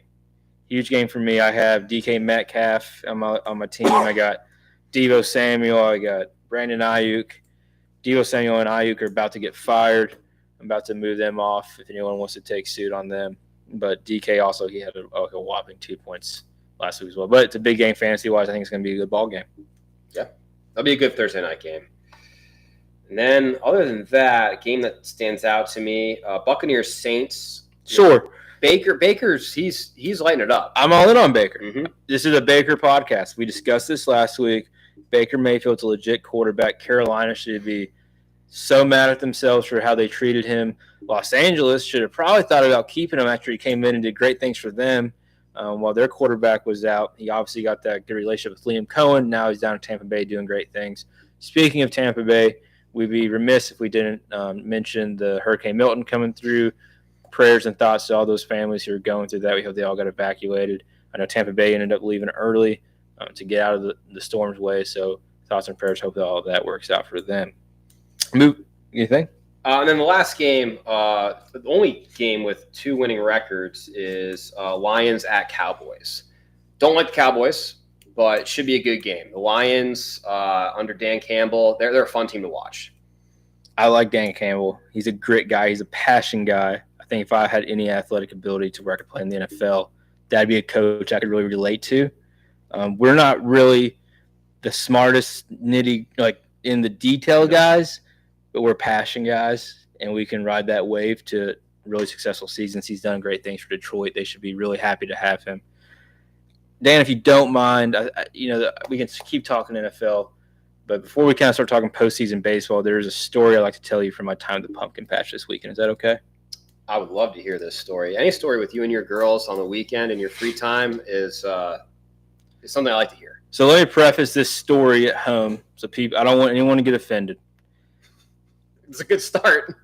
I have DK Metcalf on my team. I got Deebo Samuel. I got Brandon Ayuk. Deebo Samuel and Ayuk are about to get fired. I'm about to move them off if anyone wants to take suit on them. But DK also, he had a whopping 2 points last week as well. But it's a big game fantasy-wise. I think it's going to be a good ball game. Yeah. That'll be a good Thursday night game. And then other than that, a game that stands out to me, Buccaneers Saints. Sure. Baker's he's lighting it up. I'm all in on Baker. Mm-hmm. This is a Baker podcast. We discussed this last week. Baker Mayfield's a legit quarterback. Carolina should be so mad at themselves for how they treated him. Los Angeles should have probably thought about keeping him after he came in and did great things for them while their quarterback was out. He obviously got that good relationship with Liam Cohen. Now he's down in Tampa Bay doing great things. Speaking of Tampa Bay, we'd be remiss if we didn't mention the Hurricane Milton coming through. Prayers and thoughts to all those families who are going through that. We hope they all got evacuated. I know Tampa Bay ended up leaving early to get out of the storm's way. So thoughts and prayers. Hope that all of that works out for them. You think? And then the last game, the only game with 2 winning records is Lions at Cowboys. Don't like the Cowboys, but it should be a good game. The Lions under Dan Campbell, they're a fun team to watch. I like Dan Campbell. He's a grit guy. He's a passion guy. I think if I had any athletic ability to where I could play in the NFL, that'd be a coach I could really relate to. We're not really the smartest in the detail guys, but we're passion guys, and we can ride that wave to really successful seasons. He's done great things for Detroit. They should be really happy to have him. Dan, if you don't mind, we can keep talking NFL, but before we kind of start talking postseason baseball, there's a story I'd like to tell you from my time at the pumpkin patch this weekend. Is that okay? I would love to hear this story. Any story with you and your girls on the weekend and your free time is something I like to hear. So let me preface this story at home, so I don't want anyone to get offended. It's a good start.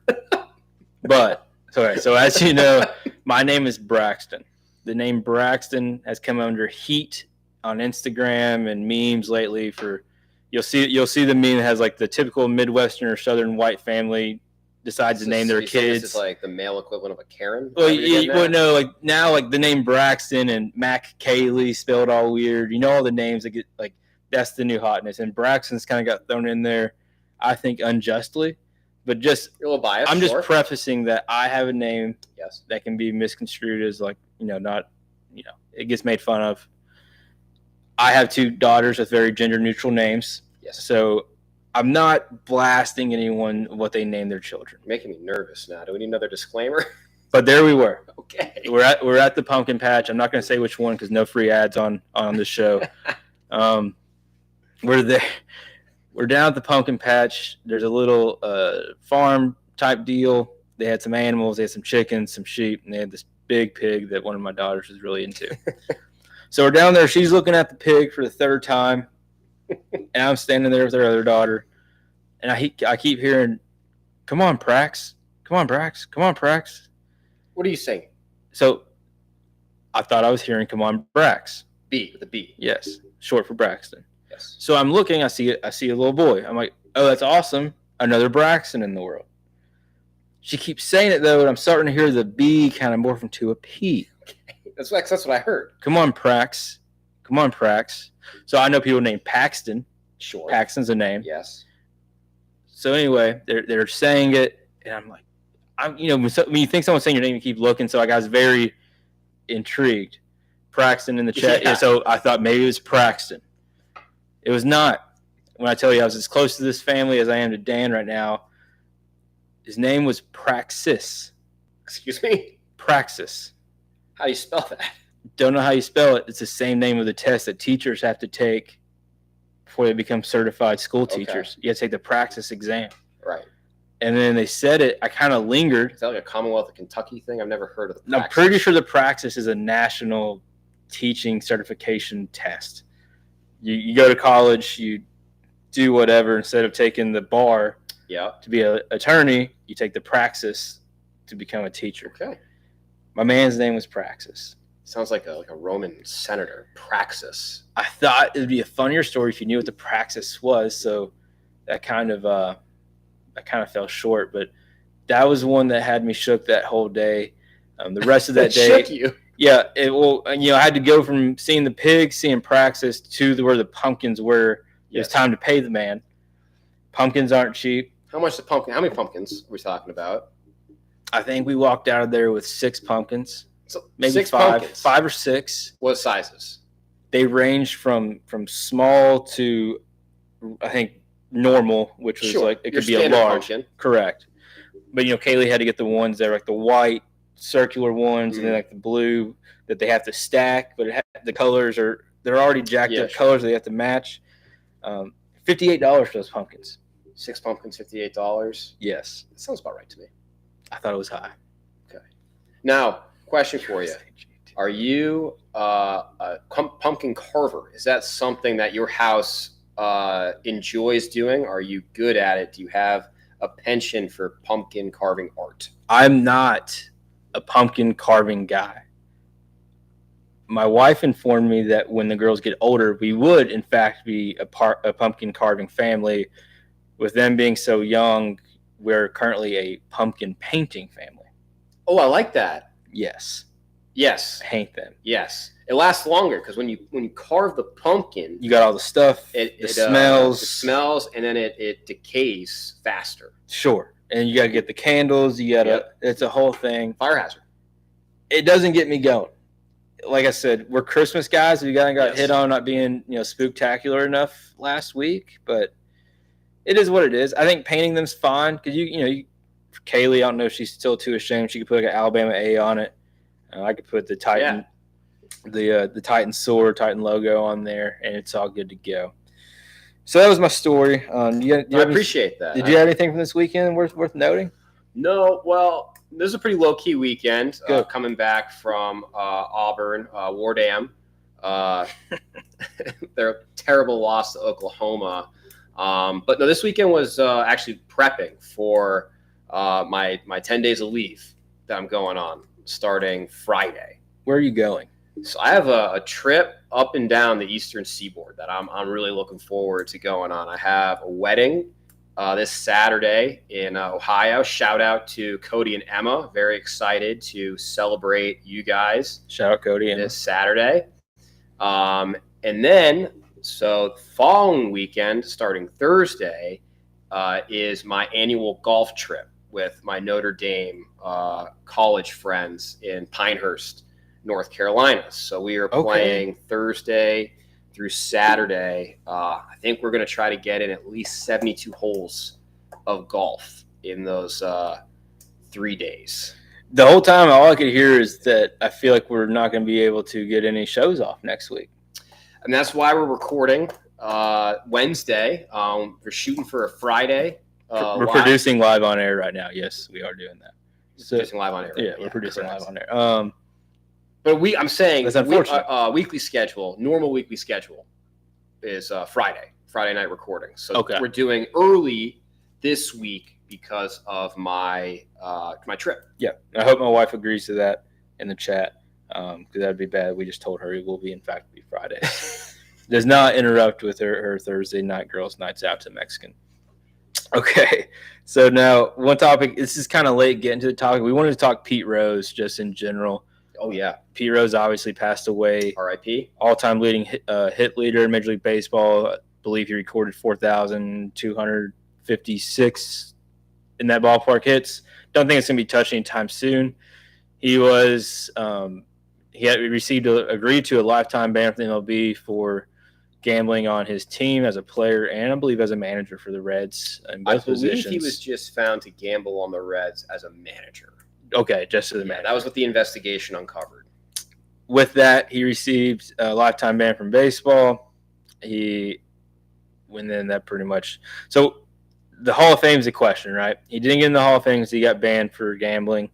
But okay, so as you know, my name is Braxton. The name Braxton has come under heat on Instagram and memes lately for you'll see the meme that has like the typical Midwestern or Southern white family decides to name their kids. This is like the male equivalent of a Karen. Well, no, like now, like the name Braxton and Mac Kaylee spelled all weird. You know, all the names that get like that's the new hotness, and Braxton's kind of got thrown in there, I think, unjustly. But just you're a little biased. I'm just prefacing that I have a name yes. that can be misconstrued as like not it gets made fun of. I have 2 daughters with very gender neutral names. Yes. So I'm not blasting anyone what they name their children. You're making me nervous now. Do we need another disclaimer? But there we were. Okay. We're at the pumpkin patch. I'm not going to say which one because no free ads on the show. We're there. We're down at the pumpkin patch. There's a little farm type deal. They had some animals. They had some chickens, some sheep, and they had this big pig that one of my daughters was really into. So we're down there. She's looking at the pig for the 3rd time. And I'm standing there with her other daughter, and I keep hearing, "Come on, Prax! Come on, Prax! Come on, Prax!" What are you saying? So I thought I was hearing, "Come on, Brax!" B with a B. Yes, short for Braxton. Yes. So I'm looking. I see a little boy. I'm like, "Oh, that's awesome! Another Braxton in the world." She keeps saying it though, and I'm starting to hear the B kind of morph into a P. That's what I heard. Come on, Prax! Come on, Prax! So I know people named Paxton. Sure. Paxton's a name. Yes. So anyway, they're saying it, and I'm like, when you think someone's saying your name, you keep looking. So like I was very intrigued. Praxton in the chat. Yeah. So I thought maybe it was Praxton. It was not. When I tell you I was as close to this family as I am to Dan right now, his name was Praxis. Excuse me? Praxis. How do you spell that? Don't know how you spell it. It's the same name of the test that teachers have to take before they become certified school teachers. Okay. You have to take the Praxis exam. Right. And then they said it. I kind of lingered. Is that like a Commonwealth of Kentucky thing? I've never heard of the I'm pretty sure the Praxis is a national teaching certification test. You go to college, you do whatever. Instead of taking the bar to be an attorney, you take the Praxis to become a teacher. Okay. My man's name was Praxis. Sounds like a Roman senator, Praxis. I thought it would be a funnier story if you knew what the Praxis was, so that kind of fell short. But that was one that had me shook that whole day. The rest of that day, shook you. Yeah. I had to go from seeing the pig, seeing Praxis to where the pumpkins were. It was time to pay the man. Pumpkins aren't cheap. How much the pumpkin? How many pumpkins are we talking about? I think we walked out of there with 6 pumpkins. So maybe 6 5, pumpkins. 5 or 6. What sizes? They ranged from small to, I think, normal, which was like it could be a large. Pumpkin. Correct. But Kaylee had to get the ones that are like the white circular ones, and then like the blue that they have to stack. But the colors they're already jacked up colors that they have to match. $58 for those pumpkins. 6 pumpkins, $58. Yes, that sounds about right to me. I thought it was high. Okay. Now, question for you: are you a pumpkin carver? Is that something that your house enjoys doing? Are you good at it? Do you have a penchant for pumpkin carving art? I'm not a pumpkin carving guy. My wife informed me that when the girls get older, we would, in fact, be a pumpkin carving family. With them being so young, we're currently a pumpkin painting family. Oh, I like that. Yes. Yes. Paint them. Yes. It lasts longer because when you carve the pumpkin, you got all the stuff, it smells, and then it decays faster. Sure. And you got to get the candles. You got to. It's a whole thing. Fire hazard. It doesn't get me going. Like I said, we're Christmas guys. We got hit on not being spooktacular enough last week, but it is what it is. I think painting them's fine because Kaylee, I don't know if she's still too ashamed. She could put like an Alabama A on it. I could put the Titan, the Titan sword, Titan logo on there, and it's all good to go. So that was my story. I appreciate that. Did you have anything from this weekend worth noting? No. Well, this is a pretty low key weekend. Coming back from Auburn, Wardam, their terrible loss to Oklahoma. But no, this weekend was actually prepping for my 10 days of leave that I'm going on starting Friday. Where are you going? So I have a trip up and down the Eastern Seaboard that I'm really looking forward to going on. I have a wedding this Saturday in Ohio. Shout out to Cody and Emma. Very excited to celebrate you guys. Shout out Cody and this Saturday. And then, so following weekend, starting Thursday, is my annual golf trip with my Notre Dame college friends in Pinehurst, North Carolina. So we are playing Thursday through Saturday. I think we're going to try to get in at least 72 holes of golf in those 3 days. The whole time, all I could hear is that I feel like we're not going to be able to get any shows off next week. And that's why we're recording Wednesday. We're shooting for a Friday. We're producing live on air right now. Yes, we are doing that. Producing live on air. Right? Yeah, we're producing live on air. But I'm saying that's unfortunate. Weekly schedule, normal weekly schedule is Friday night recording. So we're doing early this week because of my trip. Yeah, I hope my wife agrees to that in the chat because that'd be bad. We just told her it will be, in fact, be Friday. Does not interrupt with her Thursday night girls' nights out to Mexican. Okay, so now one topic. This is kind of late getting to the topic. We wanted to talk Pete Rose just in general. Oh, yeah. Pete Rose obviously passed away. R.I.P. All-time leading hit leader in Major League Baseball. I believe he recorded 4,256 in that ballpark hits. Don't think it's going to be touched anytime soon. He was he had received agreed to a lifetime ban from the MLB for gambling on his team as a player and I believe as a manager for the Reds in both positions. He was just found to gamble on the Reds as a manager. Okay, just as a manager. That was what the investigation uncovered. With that, he received a lifetime ban from baseball. Then that pretty much. So the Hall of Fame is a question, right? He didn't get in the Hall of Fame because he got banned for gambling.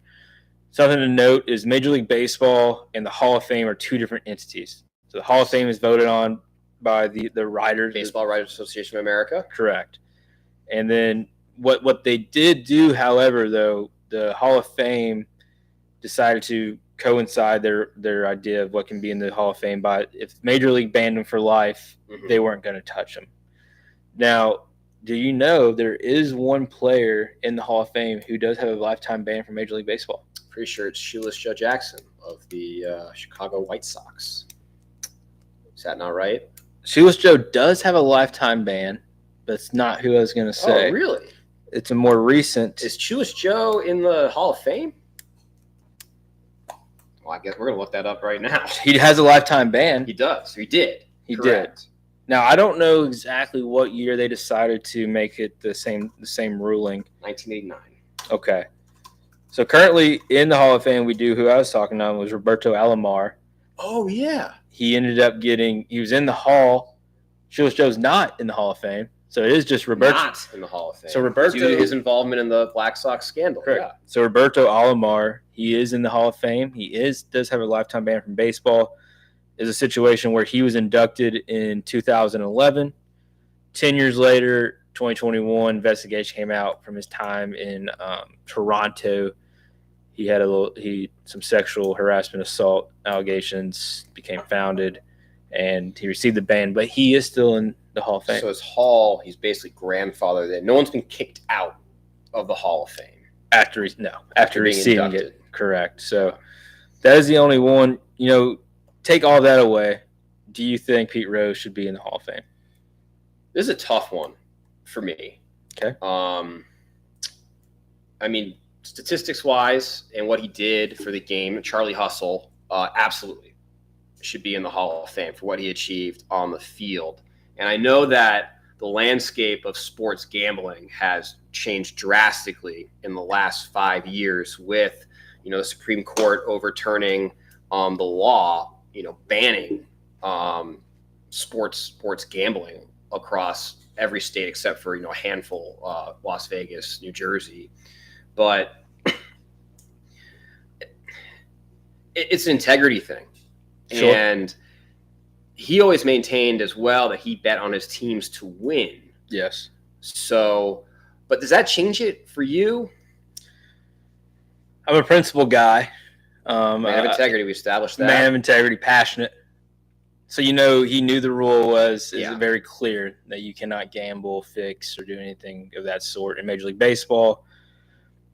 Something to note is Major League Baseball and the Hall of Fame are two different entities. So the Hall of Fame is voted on by the writers. Baseball Writers Association of America. Correct. And then what they did do, however, though, the Hall of Fame decided to coincide their idea of what can be in the Hall of Fame by if Major League banned him for life, they weren't going to touch him. Now, do you know there is one player in the Hall of Fame who does have a lifetime ban from Major League Baseball? Pretty sure it's Shoeless Joe Jackson of the Chicago White Sox. Is that not right? Shoeless Joe does have a lifetime ban, but it's not who I was going to say. Oh, really? It's a more recent. Is Shoeless Joe in the Hall of Fame? Well, I guess we're going to look that up right now. He has a lifetime ban. He does. He did. He did. Now, I don't know exactly what year they decided to make it the same ruling. 1989. Okay. So currently in the Hall of Fame, who I was talking on was Roberto Alomar. Oh, yeah. He ended up he was in the Hall. Shoeless Joe's not in the Hall of Fame. So it is just Roberto. Not in the Hall of Fame. So Roberto. Due to his involvement in the Black Sox scandal. Correct. Yeah. So Roberto Alomar, he is in the Hall of Fame. He does have a lifetime ban from baseball. Is a situation where he was inducted in 2011. 10 years later, 2021, investigation came out from his time in Toronto. He had some sexual harassment, assault allegations became founded, and he received the ban. But he is still in the Hall of Fame. So he's basically grandfathered in. No one's been kicked out of the Hall of Fame after receiving inducted. It. Correct. So that is the only one. Take all that away. Do you think Pete Rose should be in the Hall of Fame? This is a tough one for me. Okay. I mean, statistics-wise and what he did for the game, Charlie Hustle, absolutely should be in the Hall of Fame for what he achieved on the field. And I know that the landscape of sports gambling has changed drastically in the last 5 years with, the Supreme Court overturning the law, banning sports gambling across every state except for, a handful, Las Vegas, New Jersey. But it's an integrity thing. Sure. And he always maintained as well that he bet on his teams to win. Yes. So, but does that change it for you? I'm a principled guy. Man of integrity, we established that. Man of integrity, passionate. So, he knew the rule was very clear that you cannot gamble, fix, or do anything of that sort in Major League Baseball.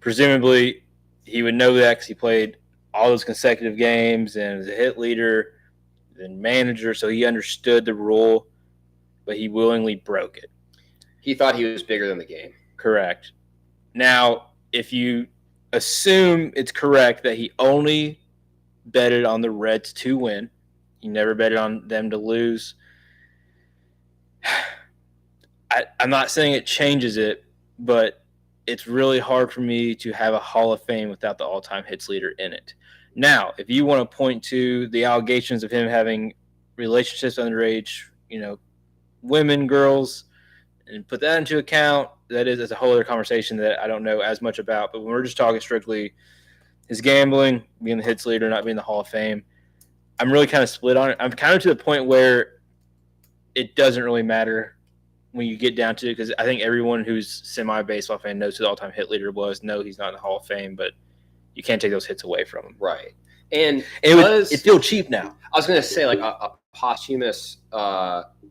Presumably, he would know that because he played all those consecutive games and was a hit leader and manager, so he understood the rule, but he willingly broke it. He thought he was bigger than the game. Correct. Now, if you assume it's correct that he only betted on the Reds to win, he never betted on them to lose, I'm not saying it changes it, but it's really hard for me to have a Hall of Fame without the all-time hits leader in it. Now, if you want to point to the allegations of him having relationships underage, women, girls, and put that into account, that's a whole other conversation that I don't know as much about. But when we're just talking strictly his gambling, being the hits leader, not being the Hall of Fame, I'm really kind of split on it. I'm kind of to the point where it doesn't really matter when you get down to it, because I think everyone who's semi-baseball fan knows who the all-time hit leader was. No, he's not in the Hall of Fame, but you can't take those hits away from him. Right. And it feels cheap now. I was going to say, like, a posthumous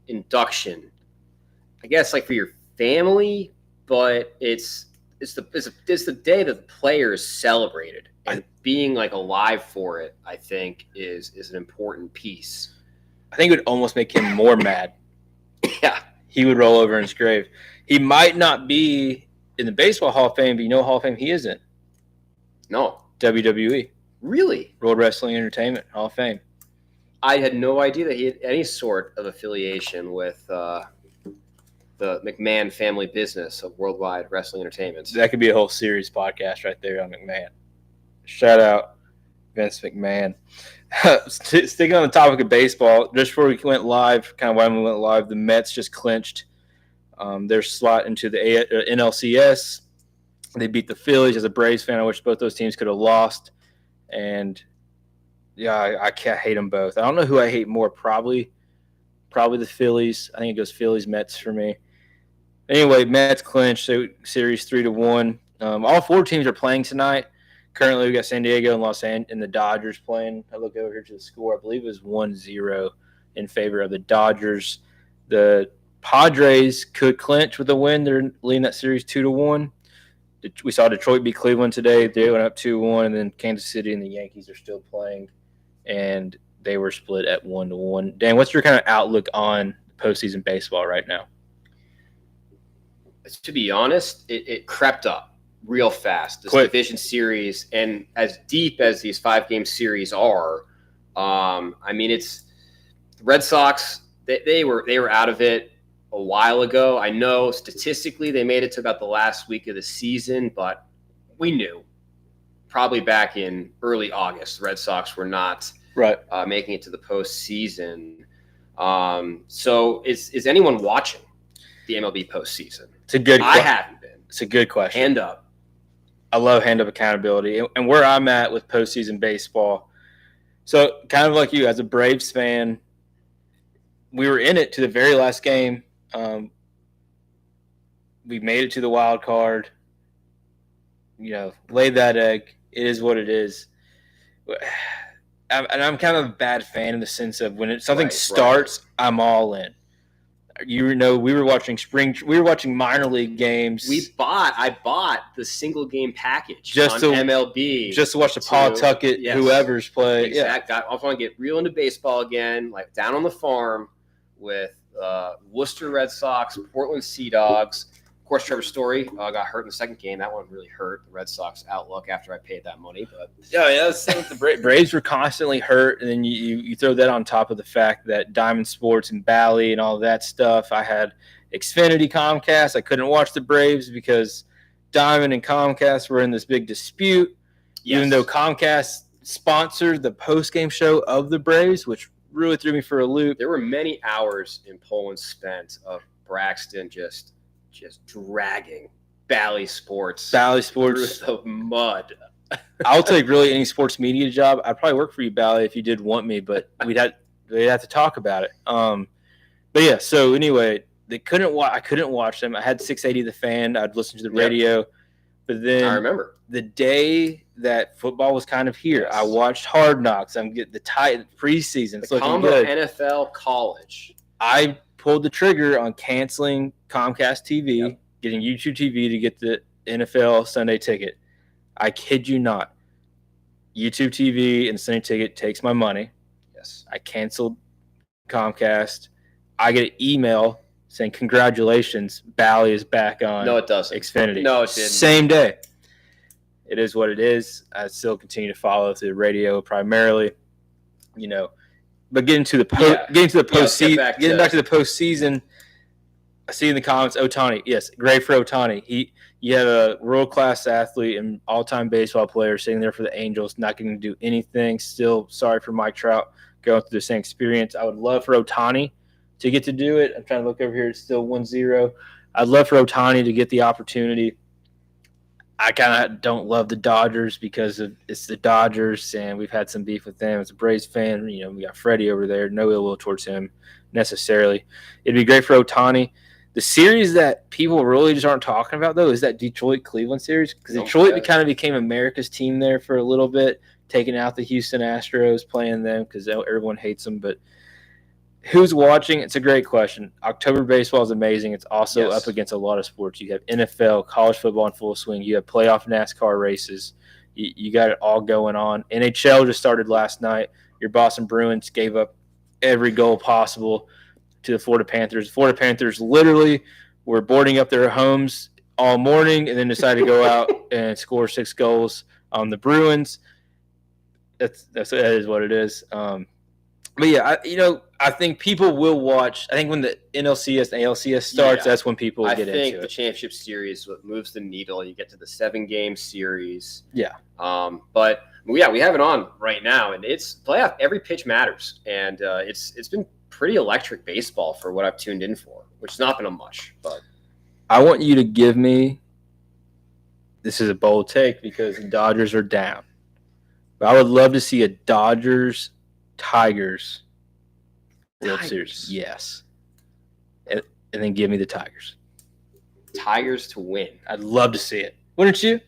induction, I guess, like, for your family, but it's the day that the players celebrated. And being, like, alive for it, I think, is an important piece. I think it would almost make him more mad. Yeah. He would roll over in his grave. He might not be in the Baseball Hall of Fame, but Hall of Fame he isn't. No. WWE. Really? World Wrestling Entertainment Hall of Fame. I had no idea that he had any sort of affiliation with the McMahon family business of Worldwide Wrestling Entertainment. That could be a whole series podcast right there on McMahon. Shout out Vince McMahon. Sticking on the topic of baseball, just before we went live, kind of why we went live, the Mets just clinched their slot into the NLCS. They beat the Phillies. As a Braves fan, I wish both those teams could have lost. And, yeah, I can't hate them both. I don't know who I hate more. Probably the Phillies. I think it goes Phillies, Mets for me. Anyway, Mets clinched series 3-1. All four teams are playing tonight. Currently, we got San Diego and Los Angeles and the Dodgers playing. I look over here to the score. I believe it was 1-0 in favor of the Dodgers. The Padres could clinch with a win. They're leading that series 2-1. We saw Detroit beat Cleveland today. They went up 2-1, and then Kansas City and the Yankees are still playing, and they were split at 1-1. Dan, what's your kind of outlook on postseason baseball right now? To be honest, it crept up real fast. This division series, and as deep as these 5-game series are, I mean, it's the Red Sox. They were out of it a while ago. I know statistically they made it to about the last week of the season, but we knew probably back in early August the Red Sox were not making it to the postseason. So is anyone watching the MLB postseason? It's a good. I haven't been. It's a good question. Hand up. I love hand-up accountability. And where I'm at with postseason baseball, so kind of like you, as a Braves fan, we were in it to the very last game. We made it to the wild card. Laid that egg. It is what it is. And I'm kind of a bad fan in the sense of when something starts, I'm all in. We were watching minor league games. I bought the single game package just on MLB. Just to watch the Pawtucket, whoever's play. Exactly. Yeah. I want to get real into baseball again, like down on the farm with Worcester Red Sox, Portland Sea Dogs. Of course, Trevor Story got hurt in the second game. That one really hurt the Red Sox outlook after I paid that money. But the Braves were constantly hurt, and then you throw that on top of the fact that Diamond Sports and Bally and all that stuff. I had Xfinity Comcast. I couldn't watch the Braves because Diamond and Comcast were in this big dispute, even though Comcast sponsored the post-game show of the Braves, which really threw me for a loop. There were many hours in Poland spent of Braxton just dragging Bally Sports through the mud. I'll take really any sports media job. I'd probably work for you, Bally, if you did want me, but we'd have to talk about it. But yeah, so anyway, I couldn't watch them. I had 680 The Fan. I'd listen to the radio. But then I remember the day that football was kind of here. Yes. I watched Hard Knocks. I'm getting the preseason. It's The looking combo good. NFL college. I pulled the trigger on canceling Comcast TV, Yep. getting YouTube TV to get the NFL Sunday ticket. I kid you not. YouTube TV and Sunday ticket takes my money. Yes. I canceled Comcast. I get an email saying, congratulations, Bally is back on No, it doesn't. Xfinity. No, it didn't. Same day. It is what it is. I still continue to follow through the radio primarily, but getting to the postseason, back to the postseason. I see in the comments, Ohtani. Yes, great for Ohtani. You have a world-class athlete and all-time baseball player sitting there for the Angels, not getting to do anything. Still sorry for Mike Trout going through the same experience. I would love for Ohtani to get to do it. I'm trying to look over here. It's still 1-0. I'd love for Ohtani to get the opportunity. I kind of don't love the Dodgers because it's the Dodgers, and we've had some beef with them. As a Braves fan, we got Freddie over there. No ill will towards him necessarily. It'd be great for Ohtani. The series that people really just aren't talking about, though, is that Detroit-Cleveland series, because Detroit kind of became America's team there for a little bit, taking out the Houston Astros, playing them because everyone hates them. But who's watching? It's a great question. October baseball is amazing. It's also up against a lot of sports. You have NFL, college football in full swing. You have playoff NASCAR races. You got it all going on. NHL just started last night. Your Boston Bruins gave up every goal possible to the Florida Panthers. The Florida Panthers literally were boarding up their homes all morning and then decided to go out and score 6 goals on the Bruins. That is what it is. But yeah, I think people will watch. I think when the NLCS and ALCS starts, that's when people get into it. I think the championship series what moves the needle. You get to the 7-game series. Yeah. But we have it on right now, and it's playoff. Every pitch matters, and it's been pretty electric baseball for what I've tuned in for, which has not been a much. But I want you to give me. This is a bold take because the Dodgers are down, but I would love to see a Tigers World Series. Yes. And then give me the Tigers. Tigers to win. I'd love to see it. Wouldn't you?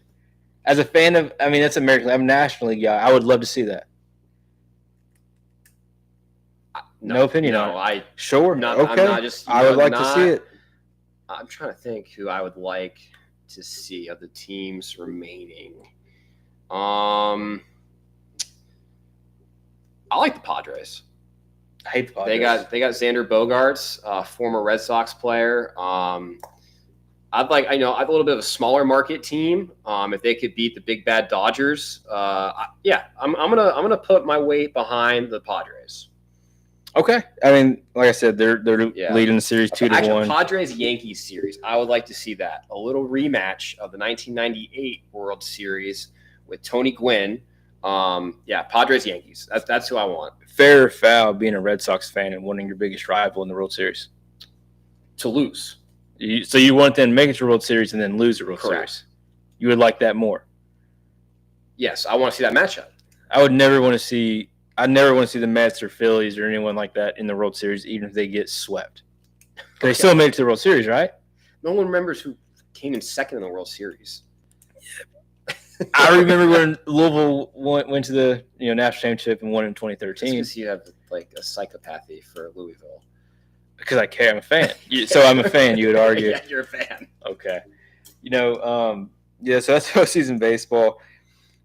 As a fan of, that's American. I'm a National League guy. I would love to see that. No opinion on it. Sure. Okay. I would like to see it. I'm trying to think who I would like to see of the teams remaining. I like the Padres. I hate the Padres. They got Xander Bogaerts, former Red Sox player. I'd like a little bit of a smaller market team. If they could beat the big bad Dodgers, I'm gonna put my weight behind the Padres. Okay, like I said, they're leading the series 2-1. Padres Yankees series. I would like to see that, a little rematch of the 1998 World Series with Tony Gwynn. Padres Yankees. That's who I want. Fair or foul being a Red Sox fan and wanting your biggest rival in the World Series? To lose. So you want them to make it to the World Series and then lose the World Series? You would like that more? Yes, I want to see that matchup. I never want to see the Mets or Phillies or anyone like that in the World Series, even if they get swept. They still made it to the World Series, right? No one remembers who came in second in the World Series. I remember when Louisville went to the national championship and won in 2013. Because you have like a psychopathy for Louisville. Because I care. I'm a fan. So I'm a fan, you would argue. Yeah, you're a fan. Okay. So that's postseason baseball.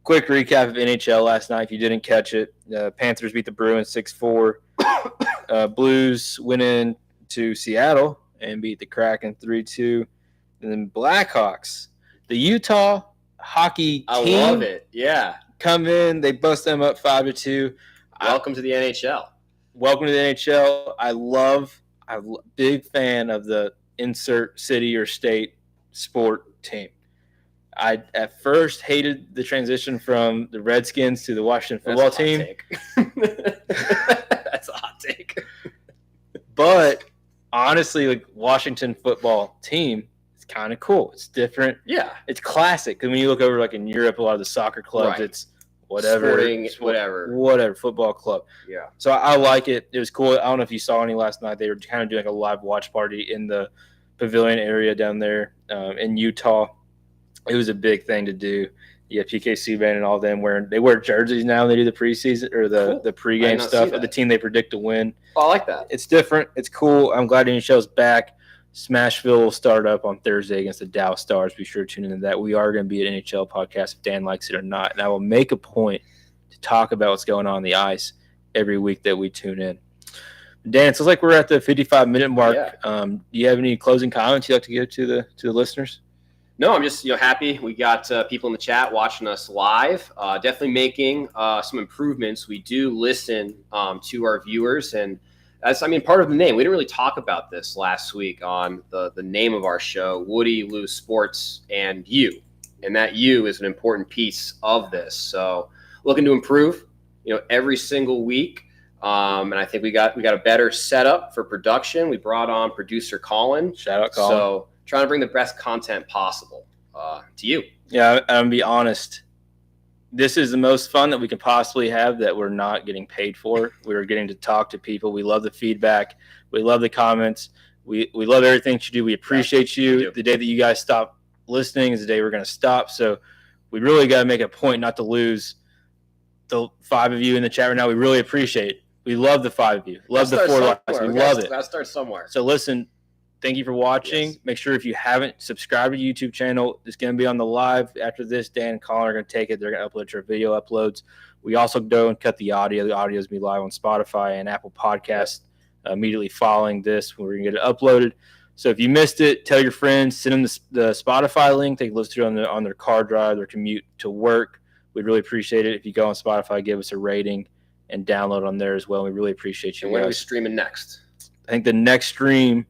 Quick recap of NHL last night if you didn't catch it. Panthers beat the Bruins 6-4. Blues went in to Seattle and beat the Kraken 3-2. And then Blackhawks, the Utah hockey team. I love it. Yeah. Come in. They bust them up 5-2. Welcome to the NHL. Welcome to the NHL. I'm a big fan of the insert city or state sport team. I at first hated the transition from the Redskins to the Washington football team. That's a hot take. But honestly, like Washington football team, it's kind of cool. It's different. Yeah. It's classic. Because when you look over like in Europe, a lot of the soccer clubs, it's whatever. Whatever, football club. Yeah. So I like it. It was cool. I don't know if you saw any last night. They were kind of doing like a live watch party in the pavilion area down there in Utah. It was a big thing to do. Yeah, PK Subban and all them they wear jerseys now. And they do the preseason or the pregame stuff of the team they predict to win. Oh, I like that. It's different. It's cool. I'm glad the NHL's back. Smashville will start up on Thursday against the Dallas Stars. Be sure to tune into that. We are going to be an NHL podcast if Dan likes it or not. And I will make a point to talk about what's going on the ice every week that we tune in. Dan, it feels like we're at the 55-minute mark. Yeah. Do you have any closing comments you'd like to give to the listeners? No, I'm just happy we got people in the chat watching us live. Definitely making some improvements. We do listen to our viewers, and that's part of the name. We didn't really talk about this last week on the name of our show, Woody, Lou, Sports, and You, and that You is an important piece of this. So looking to improve, every single week. And I think we got a better setup for production. We brought on producer Colin. Shout out Colin. So trying to bring the best content possible to you. Yeah, I'm going to be honest. This is the most fun that we can possibly have that we're not getting paid for. We're getting to talk to people. We love the feedback. We love the comments. We love everything that you do. We appreciate you. The day that you guys stop listening is the day we're going to stop. So we really got to make a point not to lose the 5 of you in the chat right now. We really appreciate it. We love the 5 of you. Love the 4 likes. We love it. Got to start somewhere. So listen, thank you for watching. Yes. Make sure if you haven't subscribed to the YouTube channel, it's going to be on the live after this. Dan and Colin are going to take it. They're going to upload your video uploads. We also go and cut the audio. The audio is going to be live on Spotify and Apple Podcasts immediately following this. We're going to get it uploaded. So if you missed it, tell your friends, send them the Spotify link. They can listen to it on their car drive, their commute to work. We'd really appreciate it if you go on Spotify, give us a rating, and download on there as well. We really appreciate you. And when are we streaming next? I think the next stream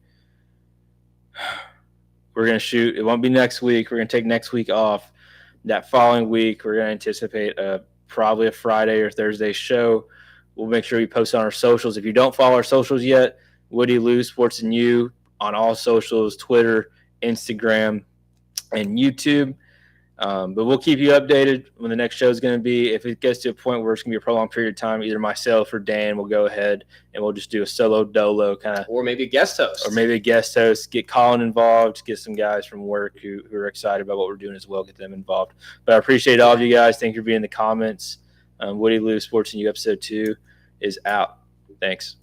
we're going to shoot. It won't be next week. We're going to take next week off. That following week, we're going to anticipate probably a Friday or Thursday show. We'll make sure we post on our socials. If you don't follow our socials yet, Woody, Lou, Sports, and You on all socials, Twitter, Instagram, and YouTube. But we'll keep you updated when the next show is going to be. If it gets to a point where it's going to be a prolonged period of time, either myself or Dan will go ahead and we'll just do a solo dolo kind of. Or maybe a guest host. Get Colin involved, get some guys from work who are excited about what we're doing as well, get them involved. But I appreciate all of you guys. Thank you for being in the comments. Woody, Lou, Sports, and You episode 2 is out. Thanks.